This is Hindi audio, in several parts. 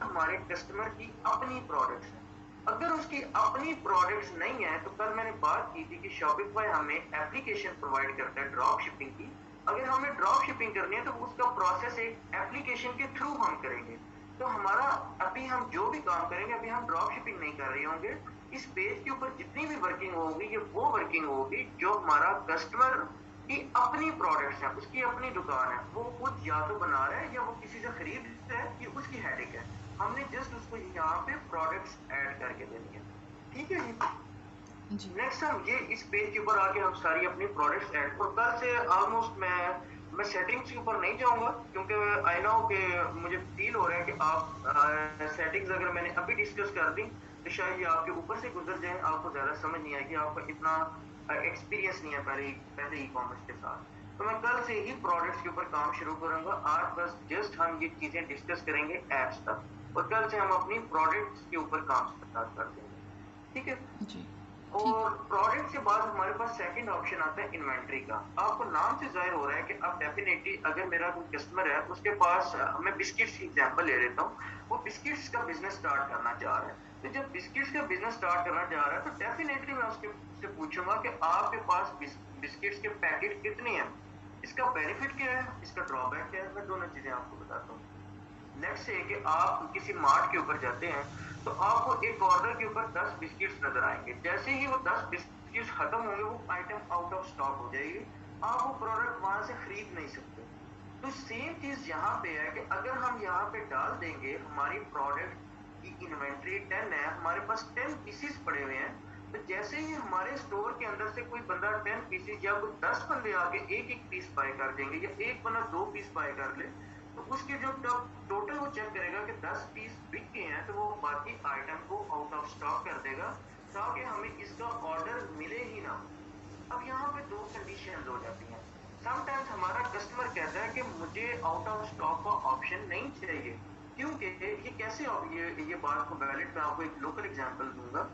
हमारे कस्टमर की अपनी प्रोडक्ट्स हैं। अगर उसकी अपनी प्रोडक्ट्स नहीं है, तो कल मैंने बात की थी कि शॉपिफाई हमें एप्लीकेशन प्रोवाइड करता है ड्रॉप शिपिंग की। अगर हमें ड्रॉप शिपिंग करनी है तो उसका प्रोसेस एक एप्लीकेशन के थ्रू हम करेंगे। तो हमारा अभी हम जो भी काम करेंगे, अभी हम ड्रॉप शिपिंग नहीं कर रहे होंगे। इस पेज के ऊपर जितनी भी वर्किंग होगी, ये वो वर्किंग होगी जो हमारा कस्टमर की अपनी प्रोडक्ट्स है, उसकी अपनी दुकान है, वो खुद या तो बना रहा है या वो किसी से खरीद रहा है, ये उसकी हेडेक है। हमने जस्ट उसको यहाँ पे प्रोडक्ट्स ऐड करके देनी है। ठीक है जी। जी। नेक्स्ट हम ये इस पेज के ऊपर आके हम सारी अपनी प्रोडक्ट्स ऐड, और कल से ऑलमोस्ट मैं सेटिंग्स के ऊपर नहीं जाऊंगा, क्योंकि आई नो कि मुझे फील हो रहा है कि आप सेटिंग्स अगर मैंने अभी डिस्कस कर दी तो शायद ये आपके ऊपर से गुजर जाए, आपको ज्यादा समझ नहीं आएगी, आपका इतना एक्सपीरियंस नहीं है पहले ई कॉमर्स के साथ। तो मैं कल से ही प्रोडक्ट्स के ऊपर काम शुरू करूंगा। आज बस जस्ट हम ये चीजें डिस्कस करेंगे एप्स तक, और कल से हम अपनी प्रोडक्ट्स के ऊपर काम स्टार्ट कर देंगे। ठीक है। जी। ठीक और है। प्रोडक्ट के बाद हमारे पास सेकंड ऑप्शन आता है इन्वेंट्री का। आपको नाम से जाहिर हो रहा है कि अब डेफिनेटली अगर मेरा कोई कस्टमर है, उसके पास मैं बिस्किट्स की एग्जांपल ले लेता हूँ, वो बिस्किट्स का बिजनेस स्टार्ट करना चाह रहा है। तो जब बिस्किट्स का बिजनेस स्टार्ट करना चाह रहा है, तो डेफिनेटली मैं उससे पूछूंगा कि आपके पास बिस्किट्स के पैकेट कितने हैं, इसका बेनिफिट क्या है, इसका ड्रॉबैक क्या है, मैं दोनों चीजें आपको बताता हूँ। नेक्स्ट है कि आप किसी मार्ट के ऊपर जाते हैं, तो आपको एक ऑर्डर के ऊपर 10 बिस्किट्स नजर आएंगे। जैसे ही वो 10 बिस्किट्स खत्म होंगे, वो आइटम आउट ऑफ स्टॉक हो जाएगी, आप वो प्रोडक्ट वहां से खरीद नहीं सकते। तो सेम चीज यहाँ पे है कि अगर हम यहाँ पे डाल देंगे हमारी प्रोडक्ट की इन्वेंट्री 10 है, हमारे पास 10 पीसीस पड़े हुए हैं, तो जैसे ही हमारे स्टोर के अंदर से कोई बंदा 10 पीसीस, या कोई 10 बंदे आके एक एक पीस बाय कर देंगे, या एक बंदा 2 पीस बाय कर ले, तो उसके जो टोटल वो चेक करेगा कि 10 पीस बिक गए हैं, तो वो बाकी आइटम को आउट ऑफ स्टॉक कर देगा, ताकि हमें इसका ऑर्डर मिले ही ना। अब यहाँ पे दो कंडीशंस हो जाती हैं। समटाइम्स हमारा कस्टमर कहता है कि मुझे आउट ऑफ स्टॉक का ऑप्शन नहीं चाहिए, क्योंकि ये कैसे, ये बात को वैलिड, मैं आपको एक लोकल एग्जांपल दूंगा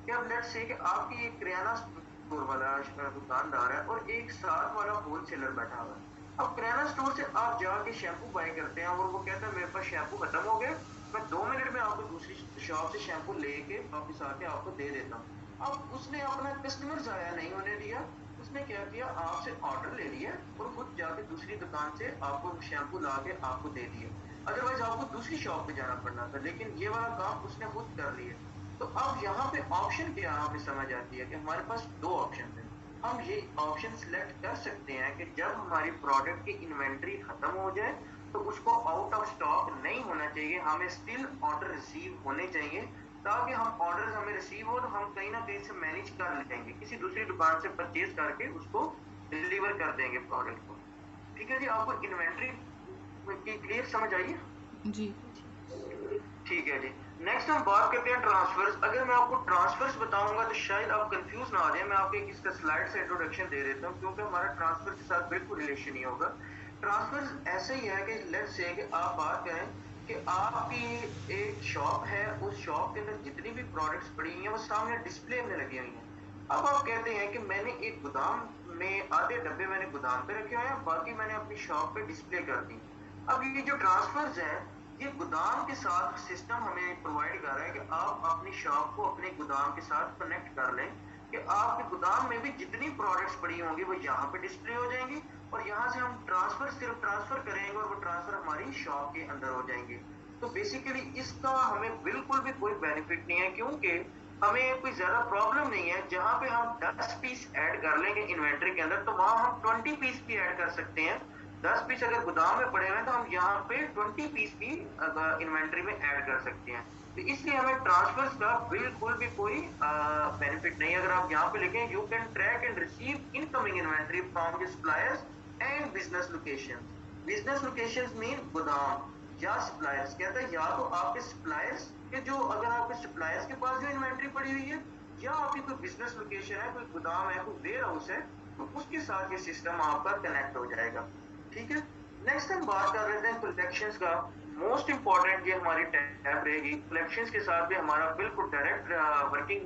कि अब लेट्स से कि आपकी एक किराना स्टोर वाला दुकानदार है और एक साथ वाला होलसेलर बैठा हुआ है। अब किराना स्टोर से आप जाके शैम्पू बाय करते हैं, और वो कहता है मेरे पास शैम्पू खत्म हो गया, मैं 2 मिनट में आपको दूसरी शॉप से शैम्पू लेके वापिस आके आपको दे देता हूँ। अब उसने अपना कस्टमर जाया नहीं होने दिया, उसने क्या किया, आपसे ऑर्डर ले लिया और खुद जाके दूसरी दुकान से आपको शैम्पू ला के आपको दे दिया। अदरवाइज आपको दूसरी शॉप पे जाना पड़ना था, लेकिन ये वाला काम उसने खुद कर लिया। तो अब यहाँ पे ऑप्शन क्या हमें समझ आती है कि हमारे पास दो ऑप्शन है। हम ये ऑप्शन सिलेक्ट कर सकते हैं कि जब हमारी प्रोडक्ट की इन्वेंट्री खत्म हो जाए, तो उसको आउट ऑफ स्टॉक नहीं होना चाहिए, हमें स्टिल ऑर्डर रिसीव होने चाहिए, ताकि हम ऑर्डर हमें रिसीव हो तो हम कहीं ना कहीं से मैनेज कर लेंगे, किसी दूसरी दुकान से परचेज करके उसको डिलीवर कर देंगे प्रोडक्ट को। ठीक है जी, आपको इन्वेंट्री की क्लियर समझ आई है? जी। ठीक है जी। नेक्स्ट हम बात करते हैं ट्रांसफर्स। अगर मैं आपको ट्रांसफर्स बताऊंगा तो शायद आप कंफ्यूज ना आ जाए, मैं आपको एक इसका स्लाइड से इंट्रोडक्शन दे देता हूँ, क्योंकि हमारा ट्रांसफर के साथ बिल्कुल रिलेशन ही होगा। ट्रांसफर्स ऐसे ही है कि लेट्स से कि आप बात करें कि आपकी एक शॉप है, उस शॉप के अंदर जितनी भी प्रोडक्ट्स पड़ी हुई हैं वो सामने डिस्प्ले में लगी हुई हैं। अब आप कहते हैं कि मैंने एक गोदाम में आधे डब्बे मैंने गोदाम पे रखे हुए हैं, बाकी मैंने अपनी शॉप पे डिस्प्ले कर दी। अब ये जो ट्रांसफर्स है, ये गोदाम के साथ सिस्टम हमें प्रोवाइड कर रहा है कि आप अपनी शॉप को अपने गोदाम के साथ कनेक्ट कर लें, कि आपके गोदाम में भी जितनी प्रोडक्ट्स पड़ी होंगी वो यहाँ पे डिस्प्ले हो जाएंगी, और यहाँ से हम सिर्फ ट्रांसफर करेंगे, और वो ट्रांसफर हमारी शॉप के अंदर हो जाएंगे। तो बेसिकली इसका हमें बिल्कुल भी कोई बेनिफिट नहीं है, क्योंकि हमें कोई ज्यादा प्रॉब्लम नहीं है। जहां पे हम 10 पीस ऐड कर लेंगे इन्वेंट्री के अंदर, तो वहां हम 20 पीस भी ऐड कर सकते हैं। 10 पीस अगर गोदाम में पड़े हुए हैं, तो हम यहाँ पे 20 पीस भी इन्वेंट्री में ऐड कर सकते हैं। तो इसलिए हमें ट्रांसफर्स का बिल्कुल भी कोई बेनिफिट नहीं है। अगर आप यहाँ पे लिखें, you can track and receive incoming inventory from the suppliers and business location. Business location mean गोदाम या सप्लायर्स, कहता है या तो आपके सप्लायर्स के जो, अगर आपके सप्लायर्स के पास जो इन्वेंट्री पड़ी हुई है, या आपकी कोई बिजनेस लोकेशन है, कोई गोदाम है, कोई वेयर हाउस है, तो उसके साथ ये सिस्टम आपका कनेक्ट हो जाएगा। ठीक है। नेक्स्ट हम बात कर रहे थे कलेक्शंस का। मोस्ट इंपॉर्टेंट ये हमारी टैब रहेगी। कलेक्शंस के साथ भी हमारा बिल्कुल डायरेक्ट वर्किंग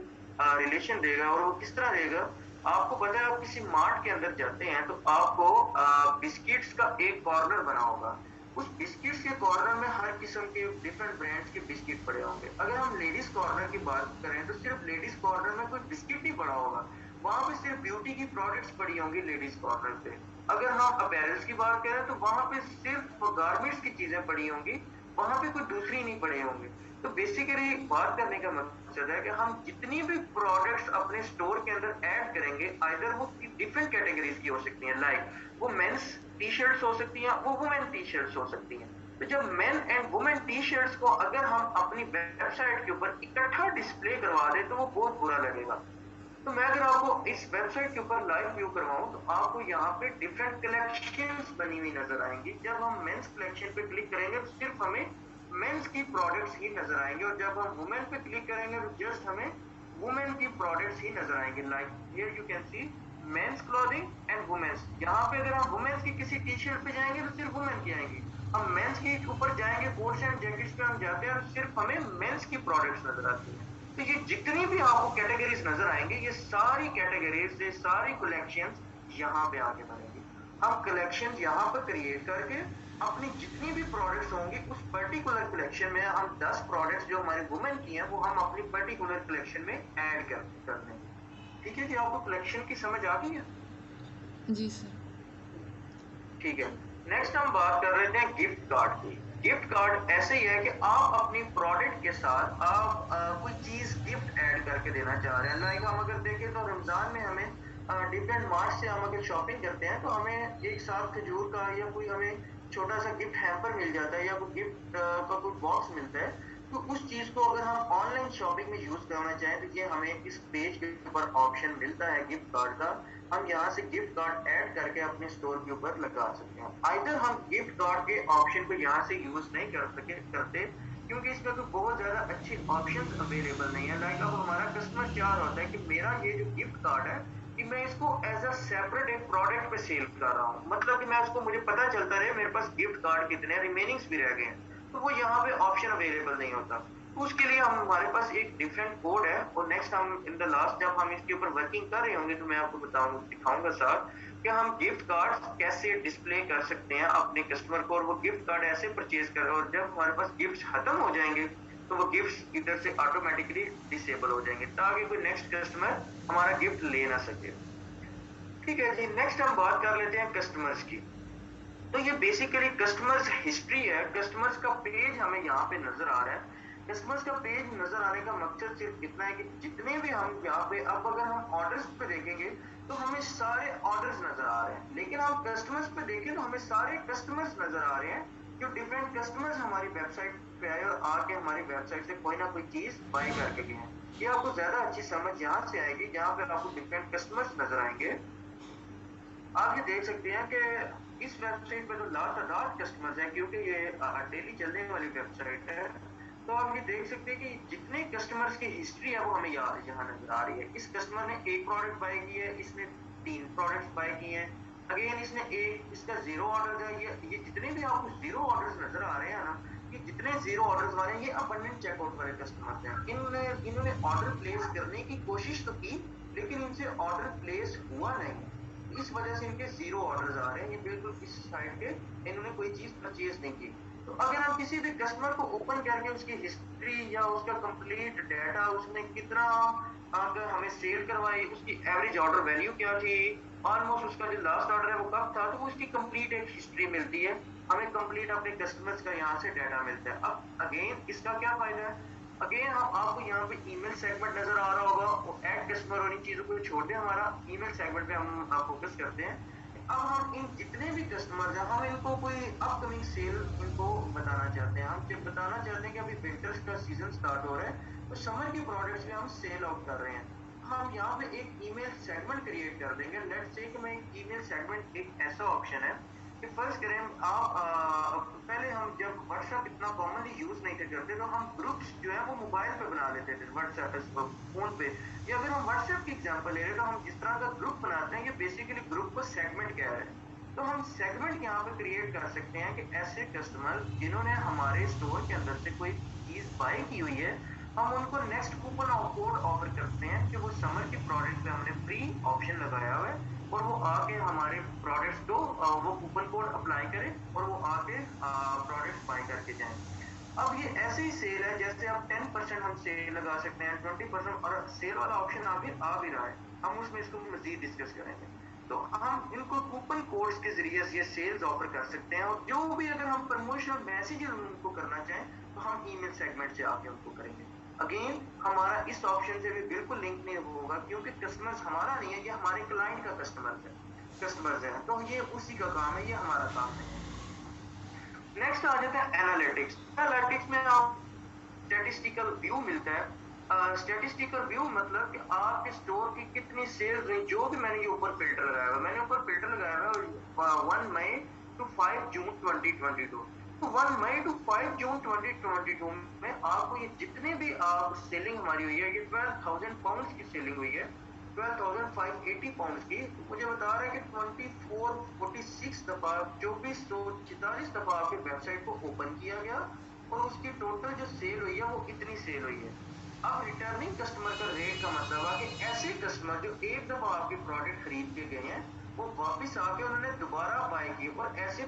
रिलेशन रहेगा, और वो किस तरह रहेगा, आपको पता है, आप किसी मार्ट के अंदर जाते हैं तो आपको बिस्किट्स का एक कॉर्नर बना होगा। उस बिस्किट्स के कॉर्नर में हर किस्म के डिफरेंट ब्रांड्स के बिस्किट पड़े होंगे। अगर हम लेडीज कॉर्नर की बात करें तो सिर्फ लेडीज कॉर्नर में कोई बिस्किट नहीं पड़ा होगा, वहां पे सिर्फ ब्यूटी की प्रोडक्ट्स पड़ी होंगी लेडीज कॉर्नर पे। अगर हम अपैरल्स की बात करें तो वहां पे सिर्फ गारमेंट्स की चीजें पड़ी होंगी, वहां पे कोई दूसरी नहीं पड़े होंगे। तो बेसिकली बात करने का मकसद है कि हम जितनी भी प्रोडक्ट्स अपने स्टोर के अंदर ऐड करेंगे, आइदर वो डिफरेंट कैटेगरीज की हो सकती हैं, लाइक वो मेंस टी शर्ट्स हो सकती हैं, वो वुमेन टी शर्ट्स हो सकती हैं। तो जब main and women T shirts को अगर हम अपनी वेबसाइट के ऊपर इकट्ठा डिस्प्ले करवा दें तो वो बहुत बुरा लगेगा। तो मैं अगर आपको इस वेबसाइट के ऊपर लाइव व्यू करवाऊं तो आपको यहाँ पे डिफरेंट कलेक्शंस बनी हुई नजर आएंगी। जब हम मेंस कलेक्शन पे क्लिक करेंगे तो सिर्फ हमें मेंस की प्रोडक्ट्स ही नजर आएंगे, और जब हम वुमेन पे क्लिक करेंगे तो जस्ट हमें वुमेन की प्रोडक्ट्स ही नजर आएंगे। Like here you can see men's clothing and women's. यहाँ पे अगर हम वुमेन्स की किसी टी शर्ट पे जाएंगे तो सिर्फ वुमेन की आएंगी। हम मेंस के ऊपर जाएंगे, कोट्स एंड जैकेट्स पे हम जाते हैं तो सिर्फ हमें मेंस की प्रोडक्ट्स नजर आती है। तो ये जितनी भी आपको कैटेगरीज नजर आएंगे, ये सारी कैटेगरीज, ये सारी कलेक्शंस यहाँ पे आके बनेंगी। हम कलेक्शंस यहाँ पर क्रिएट करके अपनी जितनी भी प्रोडक्ट्स होंगी उस पर्टिकुलर कलेक्शन में हम 10 प्रोडक्ट्स जो हमारे वुमेन की हैं वो हम अपनी पर्टिकुलर कलेक्शन में ऐड कर देंगे। ठीक है कि आपको कलेक्शन की समझ आ गई है? जी सर। ठीक है, नेक्स्ट हम बात कर रहे थे गिफ्ट कार्ड की। गिफ्ट कार्ड ऐसे ही है कि आप अपनी प्रोडक्ट के साथ आप कोई चीज गिफ्ट ऐड करके देना चाह रहे हैं। लाइक हम अगर देखें तो रमजान में हमें डिफरेंट मार्ट से हम अगर शॉपिंग करते हैं तो हमें एक साथ खजूर का या कोई हमें छोटा सा गिफ्ट हैम्पर मिल जाता है या कोई गिफ्ट का कोई बॉक्स मिलता है। तो उस चीज को अगर हम ऑनलाइन शॉपिंग में यूज करना चाहें तो ये हमें इस पेज के ऊपर ऑप्शन मिलता है गिफ्ट कार्ड का। हम यहाँ से गिफ्ट कार्ड ऐड करके अपने स्टोर के ऊपर लगा सकते हैं। आइदर हम गिफ्ट कार्ड के ऑप्शन को यहाँ से यूज नहीं करते क्योंकि इसमें तो बहुत ज्यादा अच्छे ऑप्शंस अवेलेबल नहीं है। लाइक अब हमारा कस्टमर क्या होता है कि मेरा ये जो गिफ्ट कार्ड है कि मैं इसको एज अ सेपरेट एक प्रोडक्ट पे सेल कर रहा हूँ, मतलब कि मैं उसको, मुझे पता चलता रहे मेरे पास गिफ्ट कार्ड कितने रिमेनिंग्स भी रह गए हैं, तो वो यहाँ पे ऑप्शन अवेलेबल नहीं होता। तो उसके लिए हमारे पास एक डिफरेंट कोड है, और नेक्स्ट हम इन द लास्ट जब हम इसके ऊपर वर्किंग कर रहे होंगे तो मैं आपको बताऊंगा, दिखाऊंगा साथ कि हम गिफ्ट कार्ड कैसे डिस्प्ले कर सकते हैं अपने कस्टमर को, और वो गिफ्ट कार्ड ऐसे परचेज कर, और जब हमारे पास गिफ्ट खत्म हो जाएंगे तो वो गिफ्ट इधर से ऑटोमेटिकली डिसेबल हो जाएंगे ताकि कोई नेक्स्ट कस्टमर हमारा गिफ्ट ले ना सके। ठीक है जी, नेक्स्ट हम बात कर लेते हैं कस्टमर्स की। तो ये बेसिकली कस्टमर्स हिस्ट्री है, कस्टमर्स का पेज हमें यहाँ पे नजर आ रहा है। कस्टमर्स का पेज नजर आने का मकसद सिर्फ इतना है कि जितने भी हम यहाँ पे, अब अगर हम ऑर्डर्स पे देखेंगे तो हमें सारे ऑर्डर्स नजर आ रहे हैं, लेकिन हम कस्टमर्स पे देखें तो हमें सारे कस्टमर्स नजर आ रहे हैं जो डिफरेंट कस्टमर्स हमारी वेबसाइट पे आए और आके हमारी वेबसाइट से कोई ना कोई चीज बाय करके गए हैं। ये आपको ज्यादा अच्छी समझ यहाँ से आएगी जहाँ पे आपको डिफरेंट कस्टमर्स नजर आएंगे। आप ये देख सकते हैं कि इस वेबसाइट पे तो लाख कस्टमर्स हैं क्योंकि ये डेली चलने वाली वेबसाइट है। तो आप ये देख सकते हैं कि जितने कस्टमर्स की हिस्ट्री है वो हमें यहाँ नजर आ रही है। इस कस्टमर ने एक प्रोडक्ट बाय की है, इसने 3 प्रोडक्ट्स बाय किए हैं, अगेन इसने एक, इसका 0 ऑर्डर है। ये जितने भी आपको 0 ऑर्डर्स नजर आ रहे हैं ना, ये जितने 0 ऑर्डर्स वाले हैं ये अबंडेंट चेकआउट वाले कस्टमर्स हैं। इन्होंने ऑर्डर प्लेस करने की कोशिश तो की लेकिन इनसे ऑर्डर प्लेस हुआ नहीं, इस वजह से इनके 0 ऑर्डर्स आ रहे हैं। ये बिल्कुल इस साइड के इन्होंने कोई चीज परचेज नहीं की। तो अगर हम किसी भी कस्टमर को ओपन करके उसकी हिस्ट्री या उसका कंप्लीट डाटा, उसने कितना अगर हमें सेल करवाई, उसकी एवरेज ऑर्डर वैल्यू क्या थी, ऑलमोस्ट उसका जो लास्ट ऑर्डर है वो कब था, तो उसकी कंप्लीट एक हिस्ट्री मिलती है हमें, कंप्लीट अपने कस्टमर्स का यहाँ से डाटा मिलता है। अब अगेन इसका क्या फायदा है, अगेन हम आपको यहाँ पे ईमेल सेगमेंट नजर आ रहा होगा, और ऐड कस्टमर और इन चीजों को छोड़ दें, हमारा ईमेल सेगमेंट पे हम फोकस करते हैं। अब हम इन जितने भी कस्टमर हैं हम इनको कोई अपकमिंग सेल इनको बताना चाहते हैं। हम जब बताना चाहते हैं कि अभी विंटर्स का सीजन स्टार्ट हो रहा है तो समर की प्रोडक्ट्स में हम सेल आउट कर रहे हैं, हम यहाँ पे एक ईमेल सेगमेंट क्रिएट कर देंगे। लेट्स से कि मैं ईमेल सेगमेंट, एक ऐसा ऑप्शन है कि फर्स्ट करें आप, पहले हम जब व्हाट्सएप इतना कॉमनली यूज नहीं थे करते तो हम ग्रुप्स जो है वो मोबाइल पे बना लेते थे, व्हाट्सएप फोन पे। या अगर हम व्हाट्सएप की एग्जांपल ले रहे हैं तो हम जिस तरह का ग्रुप बनाते हैं, ये बेसिकली ग्रुप को सेगमेंट कह रहे हैं। तो हम सेगमेंट यहाँ पे क्रिएट कर सकते हैं कि ऐसे कस्टमर जिन्होंने हमारे स्टोर के अंदर से कोई चीज बाय की हुई है, हम उनको नेक्स्ट कूपन कोड ऑफर करते हैं कि वो समर की प्रोडक्ट पे हमने फ्री ऑप्शन लगाया हुआ है और वो आके हमारे प्रोडक्ट्स को वो कूपन कोड अप्लाई करे और वो आके प्रोडक्ट्स बाय करके जाएं। अब ये ऐसे ही सेल है जैसे अब 10% हम सेल लगा सकते हैं, 20% और सेल वाला ऑप्शन आ भी रहा है, हम उसमें इसको मजीद डिस्कस करेंगे। तो हम इनको कूपन कोड्स के जरिए ये सेल्स ऑफर कर सकते हैं और जो भी अगर हम प्रमोशनल मैसेज उनको करना चाहें तो हम ईमेल सेगमेंट से आके उनको करेंगे। अगेन हमारा इस ऑप्शन से भी बिल्कुल लिंक नहीं होगा क्योंकि कस्टमर्स हमारा नहीं है, ये हमारे क्लाइंट का कस्टमर्स है, तो ये उसी का काम है, ये हमारा काम नहीं है। नेक्स्ट आ जाता है एनालिटिक्स। एनालिटिक्स में आप स्टैटिस्टिकल व्यू मिलता है। स्टैटिस्टिकल व्यू मतलब कि आपके स्टोर की कितनी सेल्स हुई, जो भी मैंने ये ऊपर फिल्टर लगाया हुआ, मैंने ऊपर फिल्टर लगाया हुआ 1 मई टू 5 जून 2022। तो 1 मई टू 5 जून 2022 में आपको ये जितने भी आप सेलिंग हमारी हुई है, ये 12,000 पाउंड्स की सेलिंग हुई है, 12,580 पाउंड्स की। तो मुझे बता रहा है कि 2446 दफा 2446 दफा आपकी वेबसाइट को ओपन किया गया और उसकी टोटल जो सेल हुई है वो इतनी सेल हुई है। अब रिटर्निंग कस्टमर का रेट का मतलब है कि ऐसे कस्टमर जो एक दफा आपके प्रोडक्ट खरीद के गए हैं वो वापस आके उन्होंने दोबारा बाय की, और ऐसे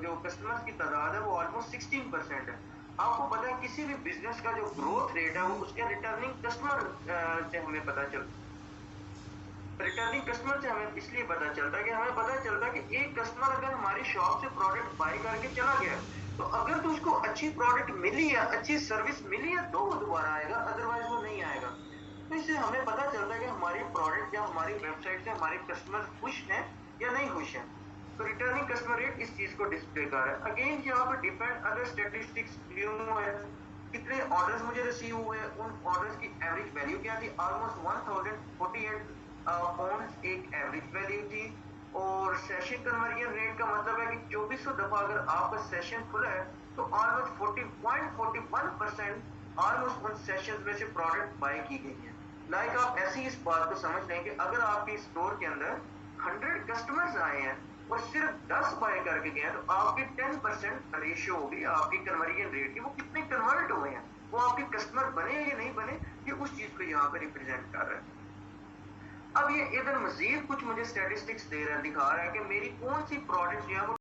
जो कस्टमर्स की तादाद है वो ऑलमोस्ट 16% है। आपको पता है किसी भी बिजनेस का जो ग्रोथ रेट है वो उसके रिटर्निंग कस्टमर से हमें पता चलता है। रिटर्निंग कस्टमर से हमें इसलिए पता चलता है कि हमें पता चलता है कि एक कस्टमर अगर हमारी शॉप से प्रोडक्ट बाय करके चला गया तो अगर तो उसको अच्छी प्रोडक्ट मिली है, अच्छी सर्विस मिली है तो वो दोबारा आएगा, अदरवाइज वो नहीं आएगा। तो इससे हमें पता चलता है कि हमारी प्रोडक्ट या हमारी वेबसाइट से हमारे कस्टमर खुश हैं या नहीं खुश हैं। तो रिटर्निंग कस्टमर रेट इस चीज को डिस्प्ले कर रहा है। अगेन यहाँ पे डिपेंड अदर स्टेटिस्टिक्स व्यू है, कितने ऑर्डर्स मुझे रिसीव हुए, उन ऑर्डर्स की एवरेज वैल्यू क्या थी, ऑलमोस्ट 1048 पाउंड एक एवरेज वैल्यू थी। और सेशन कन्वर्जन रेट का मतलब है कि 2400 दफा अगर आपका सेशन खुला है तो ऑलमोस्ट 40.41% ऑलमोस्ट उन सेशंस में से प्रोडक्ट बाय की गई है। लाइक आप ऐसी इस बात को समझ लें कि अगर आपके स्टोर के अंदर 100 कस्टमर्स आए हैं और सिर्फ 10 बाय करके गए हैं तो आपकी 10% रेशियो होगी आपकी कन्वर्जन रेट की, वो कितने कन्वर्ट हुए हैं, वो आपके कस्टमर बने या नहीं बने, ये उस चीज को यहाँ पे रिप्रेजेंट कर रहा है। अब ये इधर मजीद कुछ मुझे स्टैटिस्टिक्स दे रहा है, दिखा रहा है कि मेरी कौन सी प्रोडक्ट्स जो है वो